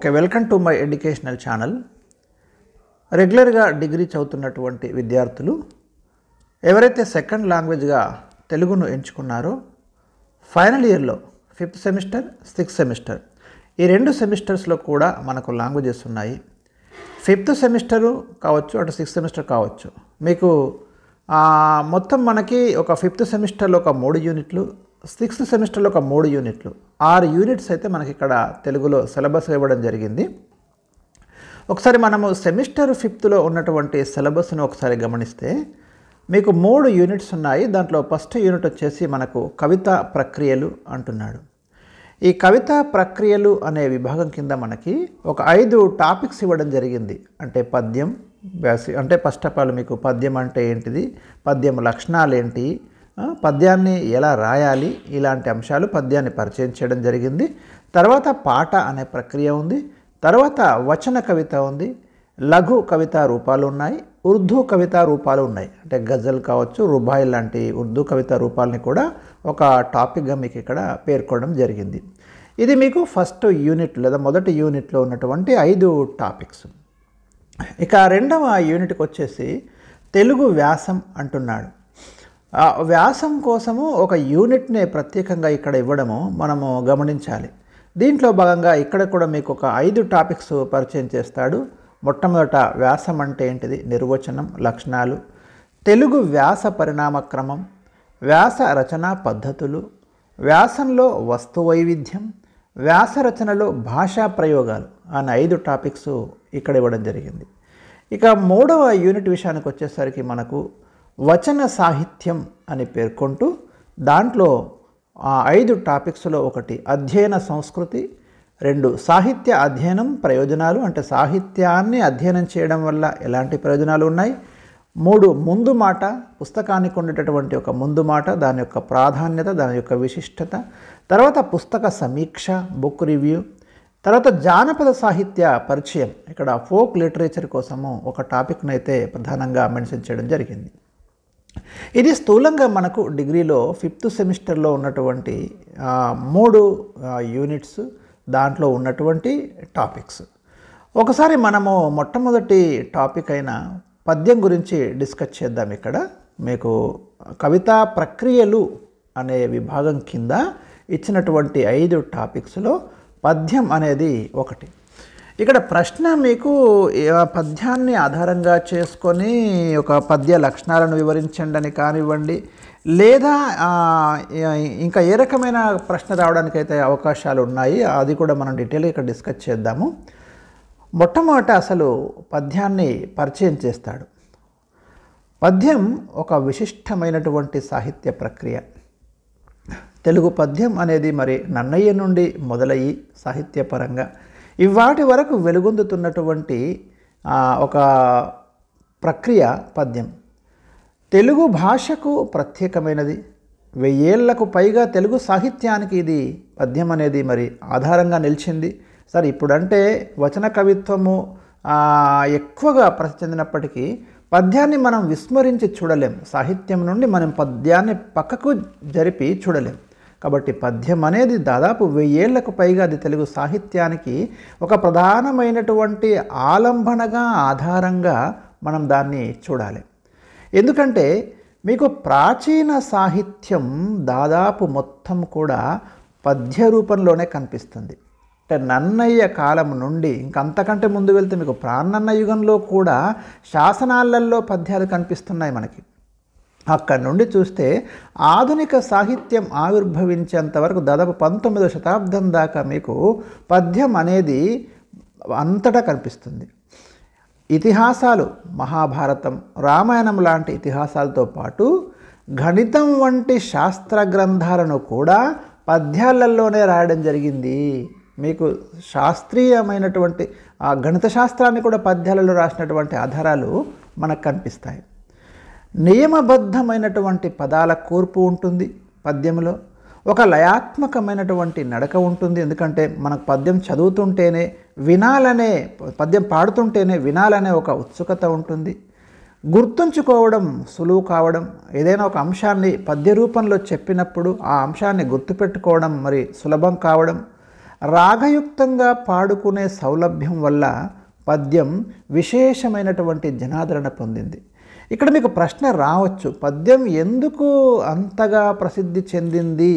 Okay, welcome to my educational channel. రెగ్యులర్గా degree చదువుతున్నటువంటి విద్యార్థులు ఎవరైతే సెకండ్ లాంగ్వేజ్గా తెలుగును ఎంచుకున్నారో ఫైనల్ ఇయర్లో 5th సెమిస్టర్ 6th సెమిస్టర్ ఈ 2 సెమిస్టర్స్లో కూడా మనకు లాంగ్వేజెస్ ఉన్నాయి. 5th సెమిస్టరు కావచ్చు, అటు 6th సెమిస్టర్ కావచ్చు. మీకు మొత్తం మనకి ఒక 5th సెమిస్టర్లో ఒక 3 యూనిట్లు, 6th సెమిస్టర్లో ఒక 3 యూనిట్లు, 6 యూనిట్స్ అయితే మనకి ఇక్కడ తెలుగులో సిలబస్ ఇవ్వడం జరిగింది. ఒకసారి మనము సెమిస్టర్ 5thలో ఉన్నటువంటి సిలబస్ను ఒకసారి గమనిస్తే మీకు 3 యూనిట్స్ ఉన్నాయి. దాంట్లో ఫస్ట్ యూనిట్ వచ్చేసి మనకు కవితా ప్రక్రియలు అంటున్నాడు. ఈ కవితా ప్రక్రియలు అనే విభాగం కింద మనకి ఒక 5 టాపిక్స్ ఇవ్వడం జరిగింది. అంటే పద్యం, అంటే ఫస్ట్ ఆఫ్ ఆల్ మీకు పద్యం అంటే ఏంటిది, పద్యం లక్షణాలు ఏంటి, పద్యాన్ని ఎలా రాయాలి, ఇలాంటి అంశాలు పద్యాన్ని పరిచయం చేయడం జరిగింది. తర్వాత పాట అనే ప్రక్రియ ఉంది. తర్వాత వచన కవిత ఉంది, లఘు కవితా రూపాలు ఉన్నాయి, ఉర్దూ కవితా రూపాలు ఉన్నాయి. అంటే గజల్ కావచ్చు, రుబాయి లాంటి ఉర్దూ కవితా రూపాలని కూడా ఒక టాపిక్గా మీకు ఇక్కడ పేర్కొనడం జరిగింది. ఇది మీకు ఫస్ట్ యూనిట్ లేదా మొదటి యూనిట్లో ఉన్నటువంటి 5 టాపిక్స్. ఇక రెండవ యూనిట్కి వచ్చేసి తెలుగు వ్యాసం అంటున్నాడు. వ్యాసం కోసము ఒక యూనిట్ని ప్రత్యేకంగా ఇక్కడ ఇవ్వడము మనము గమనించాలి. దీంట్లో భాగంగా ఇక్కడ కూడా మీకు ఒక 5 టాపిక్స్ పరిచయం చేస్తాడు. మొట్టమొదట వ్యాసం అంటే ఏంటిది, నిర్వచనం, లక్షణాలు, తెలుగు వ్యాస పరిణామక్రమం, వ్యాస రచనా పద్ధతులు, వ్యాసంలో వస్తు వైవిధ్యం, వ్యాస రచనలో భాషా ప్రయోగాలు అనే 5 టాపిక్స్ ఇక్కడ ఇవ్వడం జరిగింది. ఇక మూడవ యూనిట్ విషయానికి వచ్చేసరికి మనకు వచన సాహిత్యం అని పేర్కొంటూ దాంట్లో 5 టాపిక్స్లో ఒకటి అధ్యయన సంస్కృతి, 2 సాహిత్య అధ్యయనం ప్రయోజనాలు, అంటే సాహిత్యాన్ని అధ్యయనం చేయడం వల్ల ఎలాంటి ప్రయోజనాలు ఉన్నాయి, 3 ముందు మాట, పుస్తకానికి ఉండేటటువంటి ఒక ముందు మాట, దాని యొక్క ప్రాధాన్యత, దాని యొక్క విశిష్టత, తర్వాత పుస్తక సమీక్ష, బుక్ రివ్యూ, తర్వాత జానపద సాహిత్య పరిచయం. ఇక్కడ ఫోక్ లిటరేచర్ కోసము ఒక టాపిక్ను అయితే ప్రధానంగా మెన్షన్ చేయడం జరిగింది. ఇది స్థూలంగా మనకు డిగ్రీలో 5th సెమిస్టర్లో ఉన్నటువంటి 3 యూనిట్స్, దాంట్లో ఉన్నటువంటి టాపిక్స్. ఒకసారి మనము మొట్టమొదటి టాపిక్ అయిన పద్యం గురించి డిస్కస్ చేద్దాం. ఇక్కడ మీకు కవితా ప్రక్రియలు అనే విభాగం కింద ఇచ్చినటువంటి 5 టాపిక్స్లో పద్యం అనేది ఒకటి. ఇక్కడ ప్రశ్న మీకు పద్యాన్ని ఆధారంగా చేసుకొని ఒక పద్య లక్షణాలను వివరించండి అని కానివ్వండి, లేదా ఇంకా ఏ రకమైన ప్రశ్న రావడానికైతే అవకాశాలు ఉన్నాయి, అది కూడా మనం డీటెయిల్గా ఇక్కడ డిస్కస్ చేద్దాము. మొట్టమొదట అసలు పద్యాన్ని పరిచయం చేస్తాడు. పద్యం ఒక విశిష్టమైనటువంటి సాహిత్య ప్రక్రియ. తెలుగు పద్యం అనేది మరి నన్నయ్య నుండి మొదలయ్యి సాహిత్యపరంగా ఇవాటి వరకు వెలుగొందుతున్నటువంటి ఒక ప్రక్రియ పద్యం. తెలుగు భాషకు ప్రత్యేకమైనది. 1000 ఏళ్లకు పైగా తెలుగు సాహిత్యానికి ఇది పద్యం అనేది మరి ఆధారంగా నిలిచింది. సరే, ఇప్పుడంటే వచన కవిత్వము ఎక్కువగా ప్రసిద్ధి చెందినప్పటికీ పద్యాన్ని మనం విస్మరించి చూడలేం. సాహిత్యం నుండి మనం పద్యాన్ని పక్కకు జరిపి చూడలేం. కాబట్టి పద్యం అనేది దాదాపు 1000 ఏళ్లకు పైగా అది తెలుగు సాహిత్యానికి ఒక ప్రధానమైనటువంటి ఆలంబనగా, ఆధారంగా మనం దాన్ని చూడాలి. ఎందుకంటే మీకు ప్రాచీన సాహిత్యం దాదాపు మొత్తం కూడా పద్య రూపంలోనే కనిపిస్తుంది. అంటే నన్నయ్య కాలం నుండి ఇంకంతకంటే ముందు వెళ్తే మీకు ప్రాణన్న యుగంలో కూడా శాసనాలలో పద్యాలు కనిపిస్తున్నాయి మనకి. అక్కడి నుండి చూస్తే ఆధునిక సాహిత్యం ఆవిర్భవించేంత వరకు దాదాపు 19వ శతాబ్దం దాకా మీకు పద్యం అనేది అంతటా కనిపిస్తుంది. ఇతిహాసాలు, మహాభారతం, రామాయణం లాంటి ఇతిహాసాలతో పాటు గణితం వంటి శాస్త్ర గ్రంథాలను కూడా పద్యాలలోనే రాయడం జరిగింది. మీకు శాస్త్రీయమైనటువంటి ఆ గణిత శాస్త్రాన్ని కూడా పద్యాలలో రాసినటువంటి ఆధారాలు మనకు కనిపిస్తాయి. నియమబద్ధమైనటువంటి పదాల కూర్పు ఉంటుంది పద్యంలో. ఒక లయాత్మకమైనటువంటి నడక ఉంటుంది. ఎందుకంటే మనకు పద్యం చదువుతుంటేనే వినాలనే, పద్యం పాడుతుంటేనే వినాలనే ఒక ఉత్సుకత ఉంటుంది. గుర్తుంచుకోవడం సులువు కావడం, ఏదైనా ఒక అంశాన్ని పద్య రూపంలో చెప్పినప్పుడు ఆ అంశాన్ని గుర్తుపెట్టుకోవడం మరి సులభం కావడం, రాగయుక్తంగా పాడుకునే సౌలభ్యం వల్ల పద్యం విశేషమైనటువంటి జనాదరణ పొందింది. ఇక్కడ మీకు ప్రశ్న రావచ్చు, పద్యం ఎందుకు అంతగా ప్రసిద్ధి చెందింది,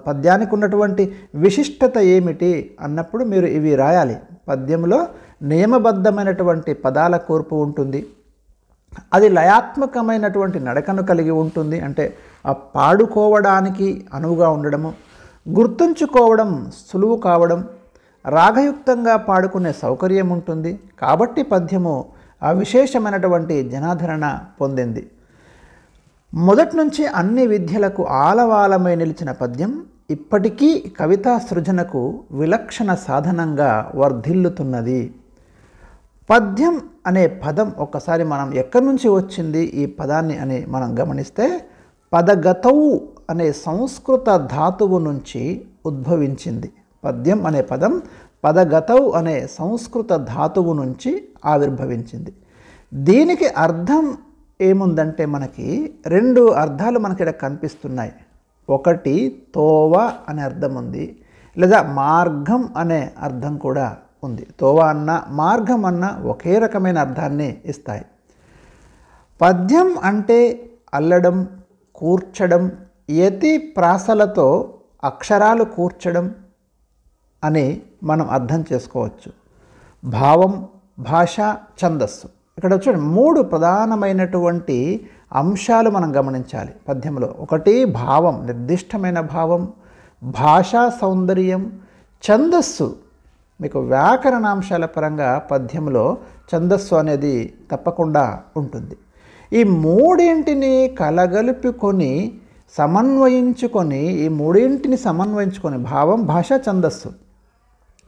పద్యానికి ఉన్నటువంటి విశిష్టత ఏమిటి అన్నప్పుడు మీరు ఇవి రాయాలి. పద్యంలో నియమబద్ధమైనటువంటి పదాల కూర్పు ఉంటుంది, అది లయాత్మకమైనటువంటి నడకను కలిగి ఉంటుంది, అంటే ఆ పాడుకోవడానికి అనువుగా ఉండడము, గుర్తుంచుకోవడం సులువు కావడం, రాగయుక్తంగా పాడుకునే సౌకర్యం ఉంటుంది. కాబట్టి పద్యము ఆ విశేషమైనటువంటి జనాదరణ పొందింది. మొదటి నుంచి అన్ని విద్యలకు ఆలవాలమై నిలిచిన పద్యం ఇప్పటికీ కవితా సృజనకు విలక్షణ సాధనంగా వర్ధిల్లుతున్నది. పద్యం అనే పదం ఒక్కసారి మనం ఎక్కడి నుంచి వచ్చింది ఈ పదాన్ని అని మనం గమనిస్తే, పదగతవు అనే సంస్కృత ధాతువు నుంచి ఉద్భవించింది. పద్యం అనే పదం పదగతవు అనే సంస్కృత ధాతువు నుంచి ఆవిర్భవించింది. దీనికి అర్థం ఏముందంటే మనకి రెండు అర్థాలు మనకి ఇక్కడ కనిపిస్తున్నాయి. ఒకటి తోవ అనే అర్థం ఉంది, లేదా మార్గం అనే అర్థం కూడా ఉంది. తోవ అన్న మార్గం అన్న ఒకే రకమైన అర్థాన్ని ఇస్తాయి. పద్యం అంటే అల్లడం, కూర్చడం, యతి ప్రాసలతో అక్షరాలు కూర్చడం అని మనం అర్థం చేసుకోవచ్చు. భావం, భాష, ఛందస్సు, ఇక్కడ చూడండి మూడు ప్రధానమైనటువంటి అంశాలు మనం గమనించాలి పద్యంలో. ఒకటి భావం, నిర్దిష్టమైన భావం, భాషా సౌందర్యం, ఛందస్సు. మీకు వ్యాకరణాంశాల పరంగా పద్యంలో ఛందస్సు అనేది తప్పకుండా ఉంటుంది. ఈ మూడింటిని కలగలుపుకొని సమన్వయించుకొని, ఈ మూడింటిని సమన్వయించుకొని భావం, భాష, ఛందస్సు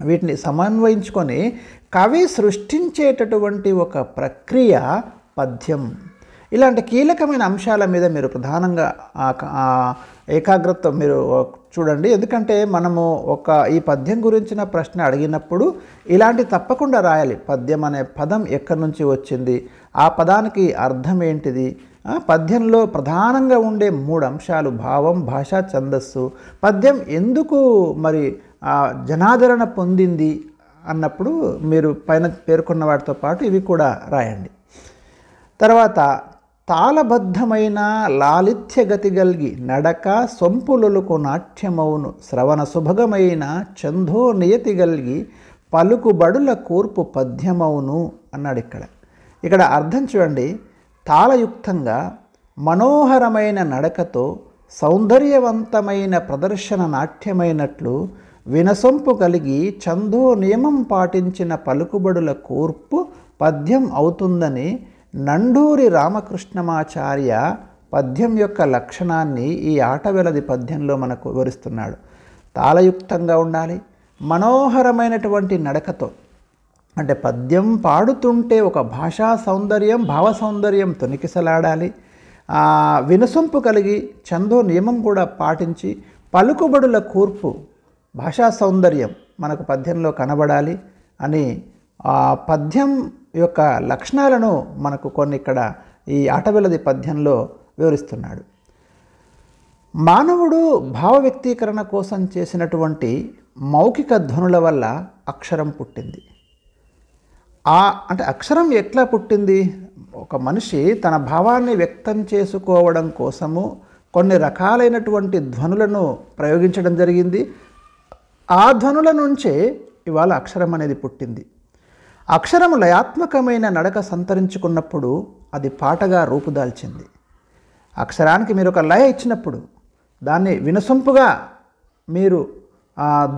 వీటిని సమన్వయించుకొని కవి సృష్టించేటటువంటి ఒక ప్రక్రియ పద్యం. ఇలాంటి కీలకమైన అంశాల మీద మీరు ప్రధానంగా ఏకాగ్రత మీరు చూడండి. ఎందుకంటే మనము ఈ పద్యం గురించిన ప్రశ్న అడిగినప్పుడు ఇలాంటి తప్పకుండా రాయాలి. పద్యం అనే పదం ఎక్కడి నుంచి వచ్చింది, ఆ పదానికి అర్థం ఏంటిది, పద్యంలో ప్రధానంగా ఉండే మూడు అంశాలు భావం, భాష, ఛందస్సు, పద్యం ఎందుకు మరి జనాదరణ పొందింది అన్నప్పుడు మీరు పైన పేర్కొన్న వాటితో పాటు ఇవి కూడా రాయండి. తర్వాత తాళబద్ధమైన లాలిత్యగతి గల్గి నడక సొంపులొలుకు నాట్యమౌను శ్రవణ సుభగమైన చందో నియతి గల్గి పలుకుబడుల కూర్పు పద్యమౌను అన్నాడు. ఇక్కడ అర్థం చూడండి. తాళయుక్తంగా మనోహరమైన నడకతో సౌందర్యవంతమైన ప్రదర్శన నాట్యమైనట్లు వినసొంపు కలిగి చందో నియమం పాటించిన పలుకుబడుల కూర్పు పద్యం అవుతుందని నండూరి రామకృష్ణమాచార్య పద్యం యొక్క లక్షణాన్ని ఈ ఆటవెలది పద్యంలో మనకు వివరిస్తున్నాడు. తాళయుక్తంగా ఉండాలి, మనోహరమైనటువంటి నడకతో, అంటే పద్యం పాడుతుంటే ఒక భాషా సౌందర్యం, భావ సౌందర్యం తొనికిసలాడాలి, వినసొంపు కలిగి చందో నియమం కూడా పాటించి పలుకుబడుల కూర్పు, భాషా సౌందర్యం మనకు పద్యంలో కనబడాలి అని పద్యం యొక్క లక్షణాలను మనకు కొన్ని ఇక్కడ ఈ ఆటవెలది పద్యంలో వివరిస్తున్నాడు. మానవుడు భావ వ్యక్తీకరణ కోసం చేసినటువంటి మౌఖిక ధ్వనుల వల్ల అక్షరం పుట్టింది. అంటే అక్షరం ఎట్లా పుట్టింది? ఒక మనిషి తన భావాన్ని వ్యక్తం చేసుకోవడం కోసము కొన్ని రకాలైనటువంటి ధ్వనులను ప్రయోగించడం జరిగింది. ఆ ధ్వనుల నుంచే ఇవాళ అక్షరం అనేది పుట్టింది. అక్షరము లయాత్మకమైన నడక సంతరించుకున్నప్పుడు అది పాటగా రూపుదాల్చింది. అక్షరానికి మీరు ఒక లయ ఇచ్చినప్పుడు, దాన్ని వినసొంపుగా మీరు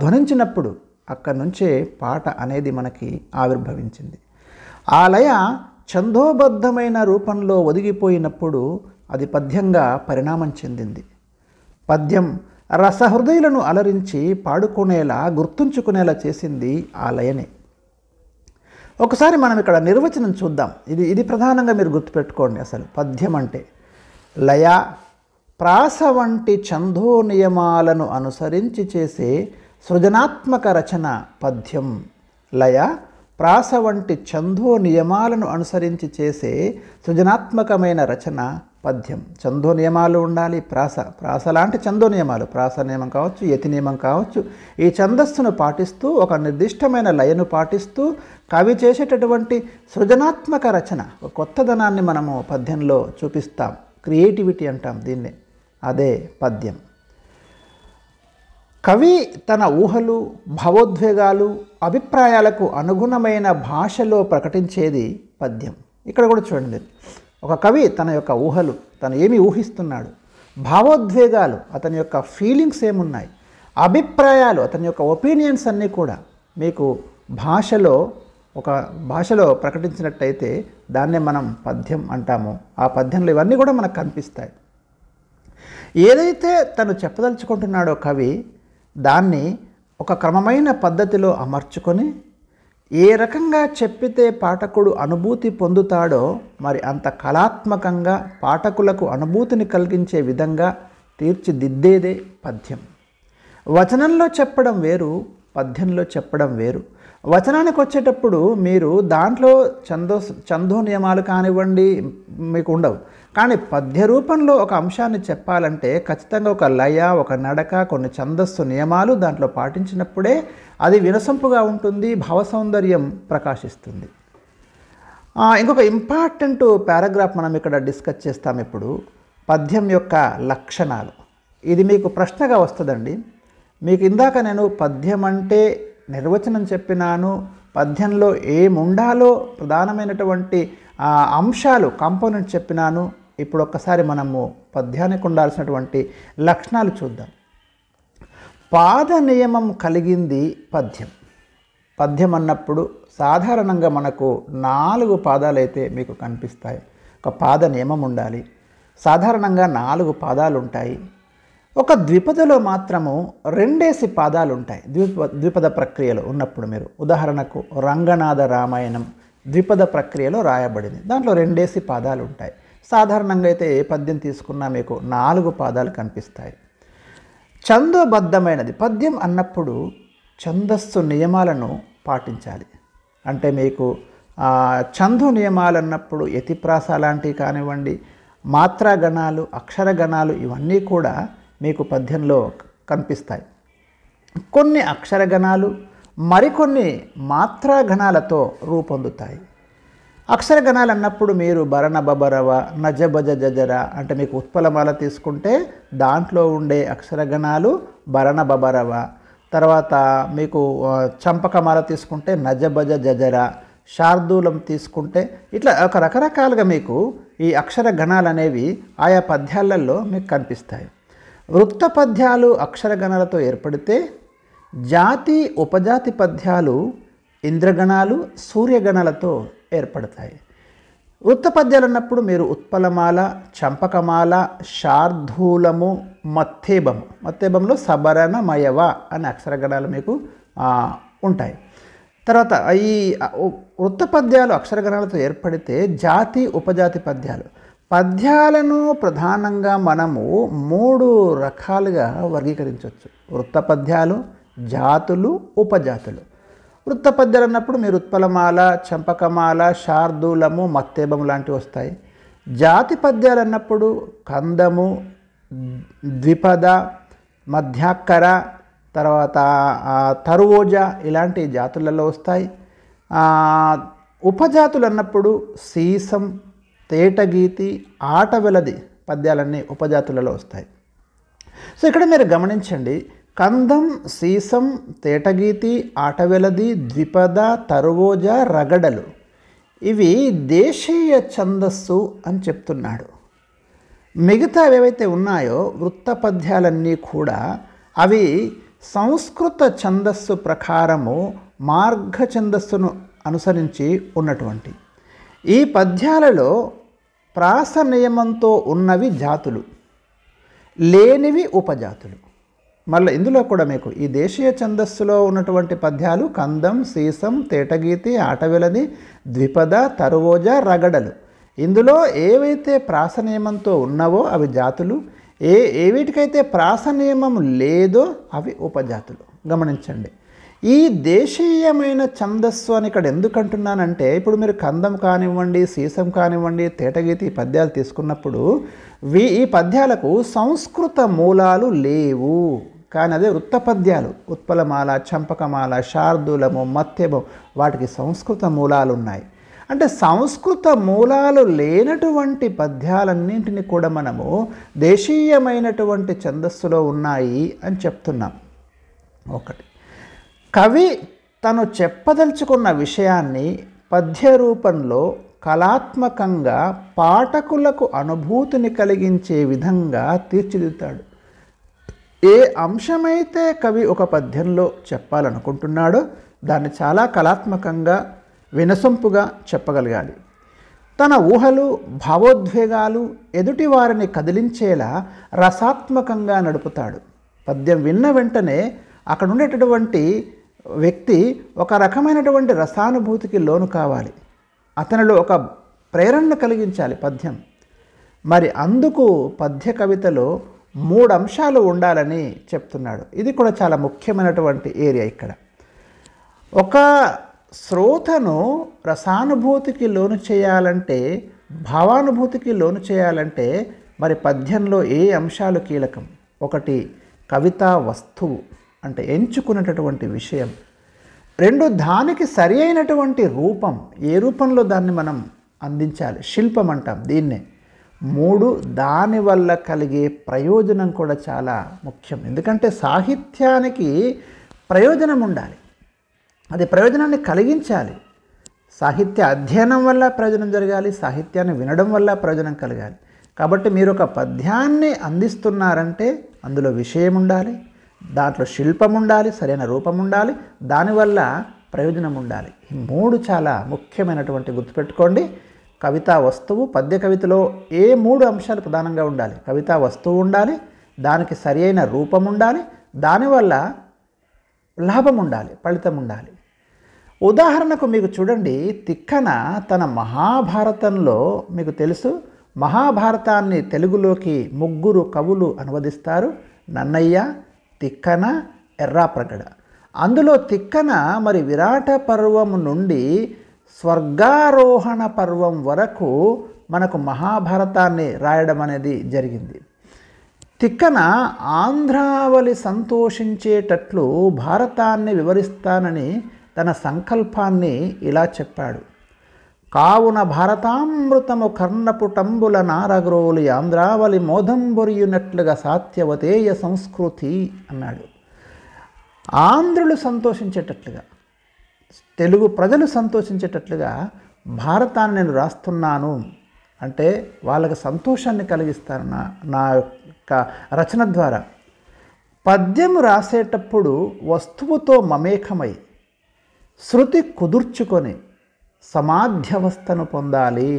ధ్వనించినప్పుడు అక్కడి నుంచే పాట అనేది మనకి ఆవిర్భవించింది. ఆ లయ ఛందోబద్ధమైన రూపంలో ఒదిగిపోయినప్పుడు అది పద్యంగా పరిణామం చెందింది. పద్యం రసహృదయులను అలరించి పాడుకునేలా, గుర్తుంచుకునేలా చేసింది ఆ లయనే. ఒకసారి మనం ఇక్కడ నిర్వచనం చూద్దాం. ఇది ప్రధానంగా మీరు గుర్తుపెట్టుకోండి. అసలు పద్యం అంటే లయ, ప్రాస వంటి ఛందో నియమాలను అనుసరించి చేసే సృజనాత్మక రచన పద్యం. లయ, ప్రాస వంటి ఛందో నియమాలను అనుసరించి చేసే సృజనాత్మకమైన రచన పద్యం. ఛందో నియమాలు ఉండాలి. ప్రాస లాంటి ఛందో నియమాలు, ప్రాస నియమం కావచ్చు, యతి నియమం కావచ్చు, ఈ ఛందస్సును పాటిస్తూ ఒక నిర్దిష్టమైన లయను పాటిస్తూ కవి చేసేటటువంటి సృజనాత్మక రచన, ఒక కొత్తదనాన్ని మనము పద్యంలో చూపిస్తాం. క్రియేటివిటీ అంటాం దీన్ని, అదే పద్యం. కవి తన ఊహలు, భావోద్వేగాలు, అభిప్రాయాలకు అనుగుణమైన భాషలో ప్రకటించేది పద్యం. ఇక్కడ కూడా చూడండి, ఒక కవి తన యొక్క ఊహలు, తను ఏమి ఊహిస్తున్నాడు, భావోద్వేగాలు, అతని యొక్క ఫీలింగ్స్ ఏమున్నాయి, అభిప్రాయాలు, అతని యొక్క ఒపీనియన్స్ అన్నీ కూడా మీకు ఒక భాషలో ప్రకటించినట్టయితే దాన్నే మనం పద్యం అంటాము. ఆ పద్యంలో ఇవన్నీ కూడా మనకు కనిపిస్తాయి. ఏదైతే తను చెప్పదలుచుకుంటున్నాడో కవి, దాన్ని ఒక క్రమమైన పద్ధతిలో అమర్చుకొని ఏ రకంగా చెప్పితే పాఠకుడు అనుభూతి పొందుతాడో మరి అంత కళాత్మకంగా పాఠకులకు అనుభూతిని కలిగించే విధంగా తీర్చిదిద్దేదే పద్యం. వచనంలో చెప్పడం వేరు, పద్యంలో చెప్పడం వేరు. వచనానికి వచ్చేటప్పుడు మీరు దాంట్లో ఛందో నియమాలు కానివ్వండి మీకు ఉండవు. కానీ పద్య రూపంలో ఒక అంశాన్ని చెప్పాలంటే ఖచ్చితంగా ఒక లయ, ఒక నడక, కొన్ని ఛందస్సు నియమాలు దాంట్లో పాటించినప్పుడే అది వినసొంపుగా ఉంటుంది, భావసౌందర్యం ప్రకాశిస్తుంది. ఇంకొక ఇంపార్టెంట్ పారాగ్రాఫ్ మనం ఇక్కడ డిస్కస్ చేస్తాం ఇప్పుడు, పద్యం యొక్క లక్షణాలు. ఇది మీకు ప్రశ్నగా వస్తుందండి. మీకు ఇందాక నేను పద్యం అంటే నిర్వచనం చెప్పినాను, పద్యంలో ఏముండాలో ప్రధానమైనటువంటి అంశాలు, కాంపోనెంట్ చెప్పినాను. ఇప్పుడు ఒక్కసారి మనము పద్యానికి ఉండాల్సినటువంటి లక్షణాలు చూద్దాం. పాద నియమం కలిగింది పద్యం. పద్యం అన్నప్పుడు సాధారణంగా మనకు 4 పాదాలైతే మీకు కనిపిస్తాయి. ఒక పాద నియమం ఉండాలి. సాధారణంగా 4 పాదాలు ఉంటాయి. ఒక ద్విపదలో మాత్రము 2 పాదాలు ఉంటాయి. ద్విపద ప్రక్రియలో ఉన్నప్పుడు మీరు ఉదాహరణకు రంగనాథ రామాయణం ద్విపద ప్రక్రియలో రాయబడింది. దాంట్లో 2 పాదాలు ఉంటాయి. సాధారణంగా అయితే ఏ పద్యం తీసుకున్నా మీకు 4 పాదాలు కనిపిస్తాయి. ఛందోబద్ధమైనది పద్యం అన్నప్పుడు ఛందస్సు నియమాలను పాటించాలి. అంటే మీకు ఛందో నియమాలు అన్నప్పుడు యతిప్రాస లాంటివి కానివ్వండి, మాత్రాగణాలు, అక్షరగణాలు ఇవన్నీ కూడా మీకు పద్యంలో కనిపిస్తాయి. కొన్ని అక్షరగణాలు మరికొన్ని మాత్రాగణాలతో రూపొందుతాయి. అక్షరగణాలు అన్నప్పుడు మీరు భరణ బబరవ, నజబజ జజర అంటే మీకు ఉత్పలమాల తీసుకుంటే దాంట్లో ఉండే అక్షరగణాలు భరణ బబరవ. తర్వాత మీకు చంపకమాల తీసుకుంటే నజబజ జజర, శార్దూలం తీసుకుంటే ఇట్లా ఒక రకరకాలుగా మీకు ఈ అక్షర గణాలు అనేవి ఆయా పద్యాలలో మీకు కనిపిస్తాయి. వృత్త పద్యాలు అక్షరగణాలతో ఏర్పడితే జాతి ఉపజాతి పద్యాలు ఇంద్రగణాలు సూర్యగణాలతో ఏర్పడతాయి. వృత్త పద్యాలు అన్నప్పుడు మీరు ఉత్పలమాల, చంపకమాల, శార్దూలము, మత్తేబము. మత్తేబంలో సబరణ మయవ అనే అక్షరగణాలు మీకు ఉంటాయి. తర్వాత ఈ వృత్త పద్యాలు అక్షరగణాలతో ఏర్పడితే జాతి ఉపజాతి పద్యాలను ప్రధానంగా మనము 3 రకాలుగా వర్గీకరించవచ్చు. వృత్త పద్యాలు, జాతులు, ఉపజాతులు. వృత్త పద్యాలు అన్నప్పుడు మీరు ఉత్పలమాల, చంపకమాల, శార్దూలము, మత్తేబము లాంటివి వస్తాయి. జాతి పద్యాలు అన్నప్పుడు కందము, ద్విపద, మధ్యాక్కర, తర్వాత తరువోజ ఇలాంటి జాతులలో వస్తాయి. ఉపజాతులు అన్నప్పుడు సీసం, తేటగీతి, ఆటవెలది పద్యాలన్నీ ఉపజాతులలో వస్తాయి. సో ఇక్కడ మీరు గమనించండి, కందం, సీసం, తేటగీతి, ఆటవెలది, ద్విపద, తరువోజ, రగడలు ఇవి దేశీయ ఛందస్సు అని చెప్తున్నాడు. మిగతా ఏవైతే ఉన్నాయో వృత్త పద్యాలన్నీ కూడా అవి సంస్కృత ఛందస్సు ప్రకారము మార్గ ఛందస్సును అనుసరించి ఉన్నటువంటి. ఈ పద్యాలలో ప్రాస నియమంతో ఉన్నవి జాతులు, లేనివి ఉపజాతులు. మళ్ళీ ఇందులో కూడా మీకు ఈ దేశీయ ఛందస్సులో ఉన్నటువంటి పద్యాలు కందం, సీసం, తేటగీతి, ఆటవెలది, ద్విపద, తరువోజ, రగడలు. ఇందులో ఏవైతే ప్రాస నియమంతో ఉన్నావో అవి జాతులు, ఏవిటికైతే ప్రాస నియమం లేదో అవి ఉపజాతులు. గమనించండి, ఈ దేశీయమైన ఛందస్సు అని ఇక్కడ ఎందుకు అంటున్నానంటే, ఇప్పుడు మీరు కందం కానివ్వండి, సీసం కానివ్వండి, తేటగీతి పద్యాలు తీసుకున్నప్పుడు ఈ పద్యాలకు సంస్కృత మూలాలు లేవు. కానీ అదే వృత్త పద్యాలు, ఉత్పలమాల, చంపకమాల, శార్దూలము, మత్యము, వాటికి సంస్కృత మూలాలు ఉన్నాయి. అంటే సంస్కృత మూలాలు లేనటువంటి పద్యాలన్నింటినీ కూడా మనము దేశీయమైనటువంటి ఛందస్సులో ఉన్నాయి అని చెప్తున్నాం. ఒకటి, కవి తను చెప్పదలుచుకున్న విషయాన్ని పద్య రూపంలో కళాత్మకంగా పాఠకులకు అనుభూతిని కలిగించే విధంగా తీర్చిదిద్దుతాడు. ఏ అంశమైతే కవి ఒక పద్యంలో చెప్పాలనుకుంటున్నాడో దాన్ని చాలా కళాత్మకంగా వినసొంపుగా చెప్పగలగాలి. తన ఊహలు, భావోద్వేగాలు ఎదుటి వారిని కదిలించేలా రసాత్మకంగా నడుపుతాడు. పద్యం విన్న వెంటనే అక్కడ ఉండేటటువంటి వ్యక్తి ఒక రకమైనటువంటి రసానుభూతికి లోను కావాలి, అతనిలో ఒక ప్రేరణను కలిగించాలి పద్యం. మరి అందుకు పద్య కవితలో 3 అంశాలు ఉండాలని చెప్తున్నాడు. ఇది కూడా చాలా ముఖ్యమైనటువంటి ఏరియా. ఇక్కడ ఒక శ్రోతను రసానుభూతికి లోను చేయాలంటే, భావానుభూతికి లోను చేయాలంటే మరి పద్యంలో ఏ అంశాలు కీలకం? ఒకటి, కవితా వస్తువు అంటే ఎంచుకున్నటువంటి విషయం. 2, దానికి సరి అయినటువంటి రూపం, ఏ రూపంలో దాన్ని మనం అందించాలి, శిల్పం అంటాం దీన్నే. 3, దానివల్ల కలిగే ప్రయోజనం కూడా చాలా ముఖ్యం. ఎందుకంటే సాహిత్యానికి ప్రయోజనం ఉండాలి, అది ప్రయోజనాన్ని కలిగించాలి. సాహిత్య అధ్యయనం వల్ల ప్రయోజనం జరగాలి, సాహిత్యాన్ని వినడం వల్ల ప్రయోజనం కలగాలి. కాబట్టి మీరు ఒక పద్యాన్ని అందిస్తున్నారంటే అందులో విషయం ఉండాలి, దాంట్లో శిల్పం ఉండాలి, సరైన రూపం ఉండాలి, దానివల్ల ప్రయోజనం ఉండాలి. ఈ 3 చాలా ముఖ్యమైనటువంటి, గుర్తుపెట్టుకోండి. కవితా వస్తువు, పద్య కవితలో ఏ 3 అంశాలు ప్రధానంగా ఉండాలి? కవితా వస్తువు ఉండాలి, దానికి సరి అయిన రూపం ఉండాలి, దానివల్ల లాభం ఉండాలి, ఫలితం ఉండాలి. ఉదాహరణకు మీకు చూడండి, తిక్కన తన మహాభారతంలో, మీకు తెలుసు మహాభారతాన్ని తెలుగులోకి 3 కవులు అనువదిస్తారు, నన్నయ్య, తిక్కన, ఎర్రాప్రగడ. అందులో తిక్కన మరి విరాట పర్వం నుండి స్వర్గారోహణ పర్వం వరకు మనకు మహాభారతాన్ని రాయడం అనేది జరిగింది. తిక్కన ఆంధ్రావళి సంతోషించేటట్లు భారతాన్ని వివరిస్తానని తన సంకల్పాన్ని ఇలా చెప్పాడు. కావున భారతామృతము కర్ణపుటంబుల నారగ్రోలి ఆంధ్రావళి మోదంబొరియునట్లుగా సాత్యవతేయ సంస్కృతి అన్నాడు. ఆంధ్రులు సంతోషించేటట్లుగా, తెలుగు ప్రజలు సంతోషించేటట్లుగా భారతాన్ని నేను రాస్తున్నాను అంటే వాళ్ళకి సంతోషాన్ని కలిగిస్తాను నా యొక్క రచన ద్వారా. పద్యం రాసేటప్పుడు వస్తువుతో మమేకమై శృతి కుదుర్చుకొని సమాధ్యవస్థను పొందాలి.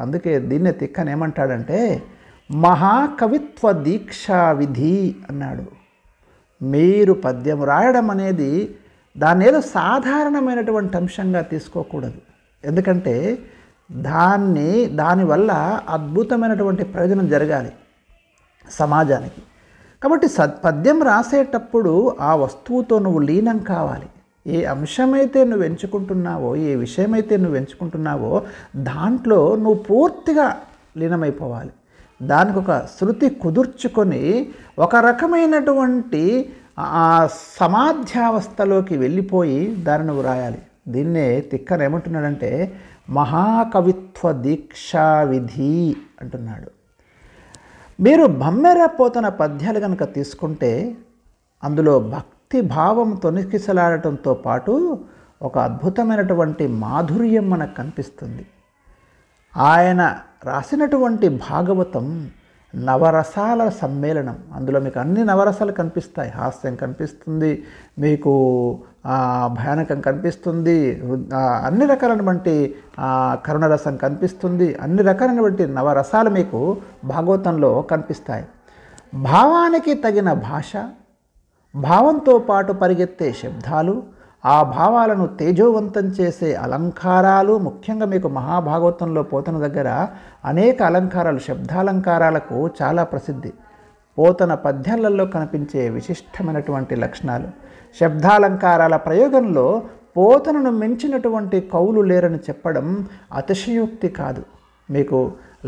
అందుకే దీన్నే తిక్కన ఏమంటాడంటే మహాకవిత్వ దీక్షా విధి అన్నాడు. మీరు పద్యం రాయడం అనేది దాన్ని ఏదో సాధారణమైనటువంటి అంశంగా తీసుకోకూడదు. ఎందుకంటే దానివల్ల అద్భుతమైనటువంటి ప్రయోజనం జరగాలి సమాజానికి. కాబట్టి పద్యం రాసేటప్పుడు ఆ వస్తువుతో నువ్వు లీనం కావాలి. ఏ అంశమైతే నువ్వు ఎంచుకుంటున్నావో, ఏ విషయమైతే నువ్వు ఎంచుకుంటున్నావో దాంట్లో నువ్వు పూర్తిగా లీనమైపోవాలి. దానికి ఒక శృతి కుదుర్చుకొని ఒక రకమైనటువంటి సమాధ్యావస్థలోకి వెళ్ళిపోయి దాన్ని నువ్వు రాయాలి. దీన్నే తిక్కన ఏమంటున్నాడంటే మహాకవిత్వ దీక్షా విధి అంటున్నాడు. మీరు బమ్మెర పోతన పద్యాలు కనుక తీసుకుంటే అందులో భక్తి భావం తొణికిసలాడటంతో పాటు ఒక అద్భుతమైనటువంటి మాధుర్యం మనకు కనిపిస్తుంది. ఆయన రాసినటువంటి భాగవతం నవరసాల సమ్మేళనం. అందులో మీకు అన్ని నవరసాలు కనిపిస్తాయి. హాస్యం కనిపిస్తుంది, మీకు భయానకం కనిపిస్తుంది, అన్ని రకాలైనటువంటి కరుణరసం కనిపిస్తుంది, అన్ని రకాలైనటువంటి నవరసాలు మీకు భాగవతంలో కనిపిస్తాయి. భావానికి తగిన భాష, భావంతో పాటు పరిగెత్తే శబ్దాలు, ఆ భావాలను తేజోవంతం చేసే అలంకారాలు, ముఖ్యంగా మీకు మహాభాగవతంలో పోతన దగ్గర అనేక అలంకారాలు, శబ్దాలంకారాలకు చాలా ప్రసిద్ధి. పోతన పద్యాలలో కనిపించే విశిష్టమైనటువంటి లక్షణాలు. శబ్దాలంకారాల ప్రయోగంలో పోతనను మించినటువంటి కవులు లేరని చెప్పడం అతిశయోక్తి కాదు. మీకు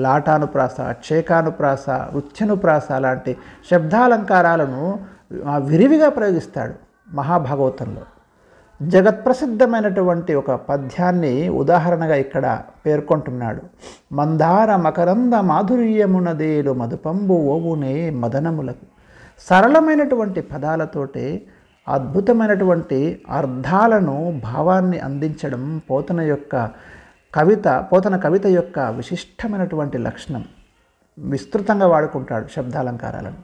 లాటానుప్రాస, క్షేకానుప్రాస, వృత్యనుప్రాస లాంటి శబ్దాలంకారాలను విరివిగా ప్రయోగిస్తాడు మహాభాగవతంలో. జగత్ప్రసిద్ధమైనటువంటి ఒక పద్యాన్ని ఉదాహరణగా ఇక్కడ పేర్కొంటున్నాడు. మందార మకరంద మాధుర్యమునదేలు మధుపంబు ఓవునే మదనములకు. సరళమైనటువంటి పదాలతోటి అద్భుతమైనటువంటి అర్థాలను, భావాన్ని అందించడం పోతన కవిత యొక్క విశిష్టమైనటువంటి లక్షణం. విస్తృతంగా వాడుకుంటాడు శబ్దాలంకారాలను.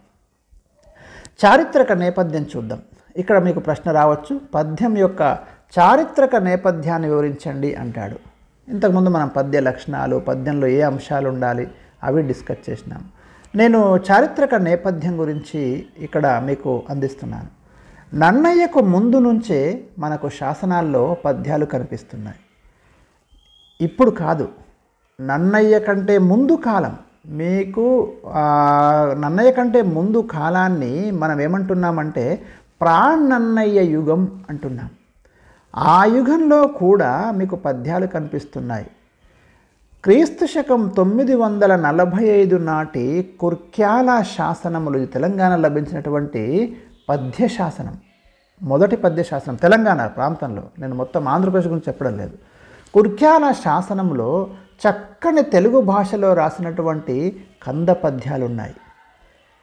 చారిత్రక నేపథ్యం చూద్దాం. ఇక్కడ మీకు ప్రశ్న రావచ్చు, పద్యం యొక్క చారిత్రక నేపథ్యాన్ని వివరించండి అంటాడు. ఇంతకుముందు మనం పద్య లక్షణాలు, పద్యంలో ఏ అంశాలు ఉండాలి అవి డిస్కస్ చేసినాం. నేను చారిత్రక నేపథ్యం గురించి ఇక్కడ మీకు అందిస్తున్నాను. నన్నయ్యకు ముందు నుంచే మనకు శాసనాల్లో పద్యాలు కనిపిస్తున్నాయి. ఇప్పుడు కాదు, నన్నయ్య కంటే ముందు కాలం. మీకు నన్నయ్య కంటే ముందు కాలాన్ని మనం ఏమంటున్నామంటే ప్రాణన్నయ్య యుగం అంటున్నాం. ఆ యుగంలో కూడా మీకు పద్యాలు కనిపిస్తున్నాయి. క్రీస్తు శకం 945 నాటి కుర్క్యాల శాసనములు, తెలంగాణ లభించినటువంటి పద్య శాసనం, మొదటి పద్య శాసనం తెలంగాణ ప్రాంతంలో. నేను మొత్తం ఆంధ్రప్రదేశ్ గురించి చెప్పడం లేదు. కుర్క్యాల శాసనంలో చక్కని తెలుగు భాషలో రాసినటువంటి కంద పద్యాలు ఉన్నాయి.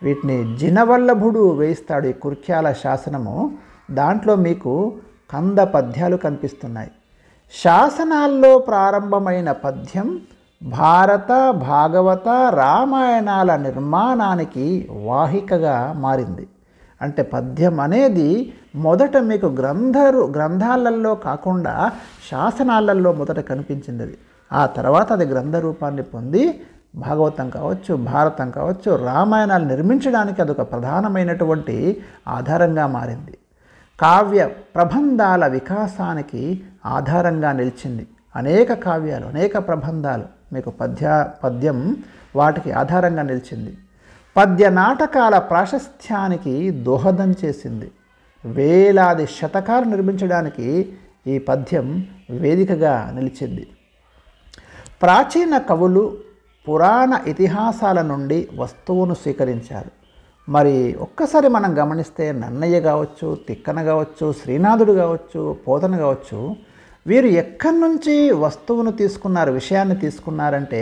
వీటిని జినవల్లభుడు వేయిస్తాడు. ఈ కుర్క్యాల శాసనము, దాంట్లో మీకు కంద పద్యాలు కనిపిస్తున్నాయి. శాసనాల్లో ప్రారంభమైన పద్యం భారత, భాగవత, రామాయణాల నిర్మాణానికి వాహికగా మారింది. అంటే పద్యం అనేది మొదట మీకు గ్రంథాలలో కాకుండా శాసనాలలో మొదట కనిపించింది. అది ఆ తర్వాత అది గ్రంథ రూపాన్ని పొంది భాగవతం కావచ్చు, భారతం కావచ్చు, రామాయణాలు నిర్మించడానికి అదొక ప్రధానమైనటువంటి ఆధారంగా మారింది. కావ్య ప్రబంధాల వికాసానికి ఆధారంగా నిలిచింది. అనేక కావ్యాలు, అనేక ప్రబంధాలు మీకు పద్యం వాటికి ఆధారంగా నిలిచింది. పద్య నాటకాల ప్రాశస్త్యానికి దోహదం చేసింది. వేలాది శతకాలు నిర్మించడానికి ఈ పద్యం వేదికగా నిలిచింది. ప్రాచీన కవులు పురాణ ఇతిహాసాల నుండి వస్తువును స్వీకరించారు. మరి ఒక్కసారి మనం గమనిస్తే నన్నయ్య కావచ్చు, తిక్కన కావచ్చు, శ్రీనాథుడు కావచ్చు, పోతన కావచ్చు, వీరు ఎక్కడి నుంచి వస్తువును తీసుకున్నారు, విషయాన్ని తీసుకున్నారంటే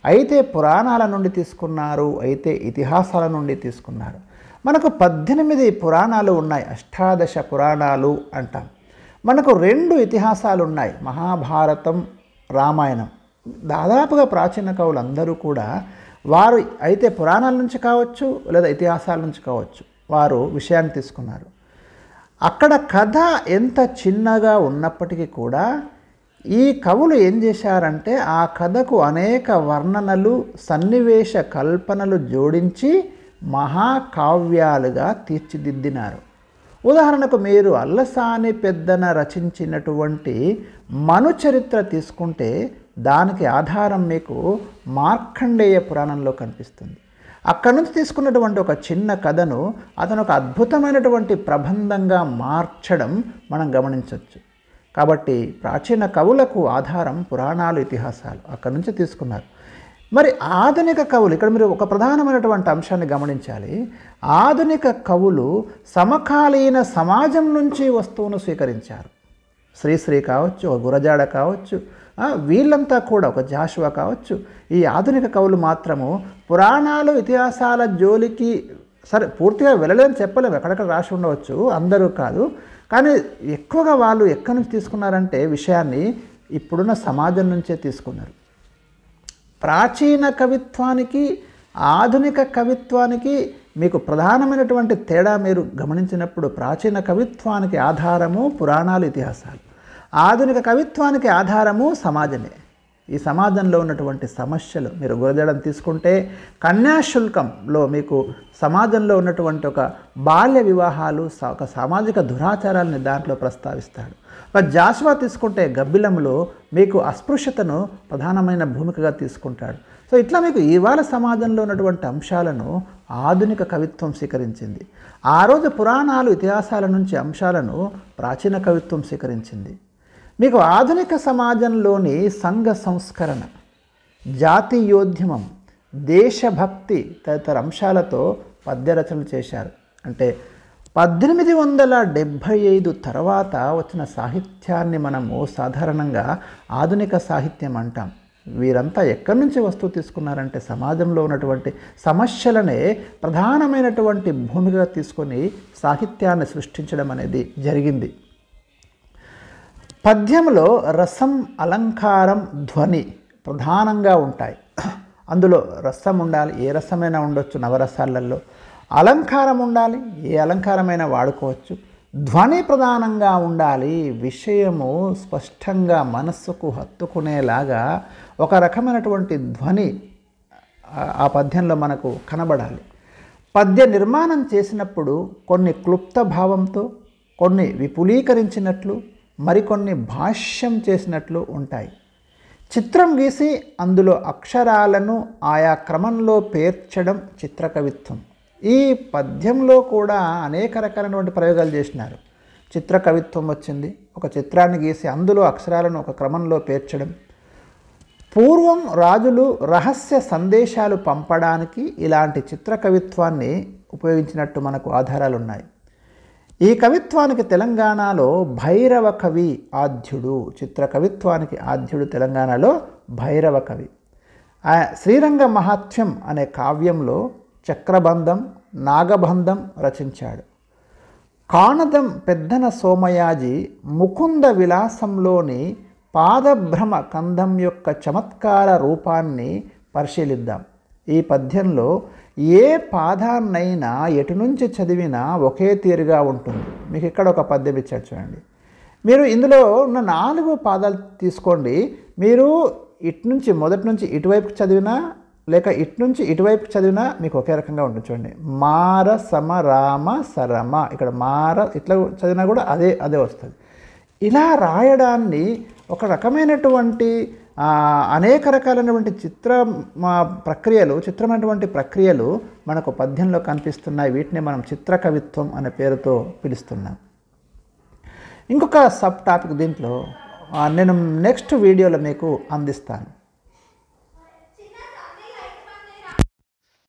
అయితే పురాణాల నుండి తీసుకున్నారు, అయితే ఇతిహాసాల నుండి తీసుకున్నారు. మనకు 18 పురాణాలు ఉన్నాయి, అష్టాదశ పురాణాలు అంటాం. మనకు 2 ఇతిహాసాలు ఉన్నాయి, మహాభారతం, రామాయణం. దాదాపుగా ప్రాచీన కవులు అందరూ కూడా వారు అయితే పురాణాల నుంచి కావచ్చు లేదా ఇతిహాసాల నుంచి కావచ్చు వారు విషయాన్ని తీసుకున్నారు. అక్కడ కథ ఎంత చిన్నగా ఉన్నప్పటికీ కూడా ఈ కవులు ఏం చేశారంటే ఆ కథకు అనేక వర్ణనలు, సన్నివేశ కల్పనలు జోడించి మహాకావ్యాలుగా తీర్చిదిద్దినారు. ఉదాహరణకు మీరు అల్లసాని పెద్దన రచించినటువంటి మను చరిత్ర తీసుకుంటే దానికి ఆధారం మీకు మార్కండేయ పురాణంలో కనిపిస్తుంది. అక్కడి నుంచి తీసుకున్నటువంటి ఒక చిన్న కథను అతను ఒక అద్భుతమైనటువంటి ప్రబంధంగా మార్చడం మనం గమనించవచ్చు. కాబట్టి ప్రాచీన కవులకు ఆధారం పురాణాలు, ఇతిహాసాలు అక్కడి నుంచి తీసుకున్నారు. మరి ఆధునిక కవులు, ఇక్కడ మీరు ఒక ప్రధానమైనటువంటి అంశాన్ని గమనించాలి. ఆధునిక కవులు సమకాలీన సమాజం నుంచి వస్తువును స్వీకరించారు. శ్రీశ్రీ కావచ్చు, ఒక గురజాడ కావచ్చు, వీళ్ళంతా కూడా ఒక జాషువా కావచ్చు. ఈ ఆధునిక కవులు మాత్రము పురాణాలు, ఇతిహాసాల జోలికి సరే పూర్తిగా వెళ్ళలేదని చెప్పలేము, ఎక్కడెక్కడ రాసి ఉండవచ్చు, అందరూ కాదు. కానీ ఎక్కువగా వాళ్ళు ఎక్కడి నుంచి తీసుకున్నారంటే విషయాన్ని ఇప్పుడున్న సమాజం నుంచే తీసుకున్నారు. ప్రాచీన కవిత్వానికి ఆధునిక కవిత్వానికి మీకు ప్రధానమైనటువంటి తేడా మీరు గమనించినప్పుడు, ప్రాచీన కవిత్వానికి ఆధారము పురాణాలు, ఇతిహాసాలు. ఆధునిక కవిత్వానికి ఆధారము సమాజమే. ఈ సమాజంలో ఉన్నటువంటి సమస్యలు మీరు గురజాడని తీసుకుంటే కన్యాశుల్కంలో మీకు సమాజంలో ఉన్నటువంటి ఒక బాల్య వివాహాలు, ఒక సామాజిక దురాచారాలని దాంట్లో ప్రస్తావిస్తాడు. ఒక జాషువా తీసుకుంటే గబ్బిలంలో మీకు అస్పృశ్యతను ప్రధానమైన భూమికగా తీసుకుంటాడు. సో ఇట్లా మీకు ఇవాళ సమాజంలో ఉన్నటువంటి అంశాలను ఆధునిక కవిత్వం స్వీకరించింది. ఆ రోజు పురాణాలు ఇతిహాసాల నుంచి అంశాలను ప్రాచీన కవిత్వం స్వీకరించింది. మీకు ఆధునిక సమాజంలోని సంఘ సంస్కరణ, జాతీయోద్యమం, దేశభక్తి తదితర అంశాలతో పద్య రచనలు చేశారు. అంటే 1875 తర్వాత వచ్చిన సాహిత్యాన్ని మనము సాధారణంగా ఆధునిక సాహిత్యం అంటాం. వీరంతా ఎక్కడి నుంచి వస్తువు తీసుకున్నారంటే సమాజంలో ఉన్నటువంటి సమస్యలనే ప్రధానమైనటువంటి భూమిగా తీసుకొని సాహిత్యాన్ని సృష్టించడం అనేది జరిగింది. పద్యంలో రసం, అలంకారం, ధ్వని ప్రధానంగా ఉంటాయి. అందులో రసం ఉండాలి, ఏ రసమైనా ఉండొచ్చు నవరసాలలో. అలంకారం ఉండాలి, ఏ అలంకారమైనా వాడుకోవచ్చు. ధ్వని ప్రధానంగా ఉండాలి, విషయము స్పష్టంగా మనస్సుకు హత్తుకునేలాగా ఒక రకమైనటువంటి ధ్వని ఆ పద్యంలో మనకు కనబడాలి. పద్య నిర్మాణం చేసినప్పుడు కొన్ని క్లుప్త భావంతో, కొన్ని విపులీకరించినట్లు, మరికొన్ని భాష్యం చేసినట్లు ఉంటాయి. చిత్రం గీసి అందులో అక్షరాలను ఆయా క్రమంలో పేర్చడం చిత్రకవిత్వం. ఈ పద్యంలో కూడా అనేక రకాలైనటువంటి ప్రయోగాలు చేసినారు. చిత్రకవిత్వం వచ్చింది. ఒక చిత్రాన్ని గీసి అందులో అక్షరాలను ఒక క్రమంలో పేర్చడం. పూర్వం రాజులు రహస్య సందేశాలు పంపడానికి ఇలాంటి చిత్రకవిత్వాన్ని ఉపయోగించినట్టు మనకు ఆధారాలు ఉన్నాయి. ఈ కవిత్వానికి తెలంగాణలో భైరవ కవి ఆద్యుడు. చిత్రకవిత్వానికి ఆద్యుడు తెలంగాణలో భైరవ కవి. శ్రీరంగ మహాత్మ్యం అనే కావ్యంలో చక్రబంధం, నాగబంధం రచించాడు. కాణదం పెద్దన సోమయాజి ముకుంద విలాసంలోని పాదభ్రమ కందం యొక్క చమత్కార రూపాన్ని పరిశీలిద్దాం. ఈ పద్యంలో ఏ పాదాన్నైనా ఎటు నుంచి చదివినా ఒకే తీరుగా ఉంటుంది. మీకు ఇక్కడ ఒక పద్యం ఇచ్చాడు చూడండి. మీరు ఇందులో ఉన్న 4 పాదాలు తీసుకోండి. మీరు ఇటు నుంచి మొదటి నుంచి ఇటువైపుకి చదివినా లేక ఇటు నుంచి ఇటువైపు చదివినా మీకు ఒకే రకంగా ఉంటుంది. చూడండి, మార సమ రామ సరమ. ఇక్కడ మార ఇట్లా చదివినా కూడా అదే వస్తుంది. ఇలా రాయడాన్ని ఒక రకమైనటువంటి అనేక రకాలైనటువంటి చిత్రమైనటువంటి ప్రక్రియలు మనకు పద్యంలో కనిపిస్తున్నాయి. వీటిని మనం చిత్రకవిత్వం అనే పేరుతో పిలుస్తున్నాం. ఇంకొక సబ్ టాపిక్ దీంట్లో నేను నెక్స్ట్ వీడియోలో మీకు అందిస్తాను.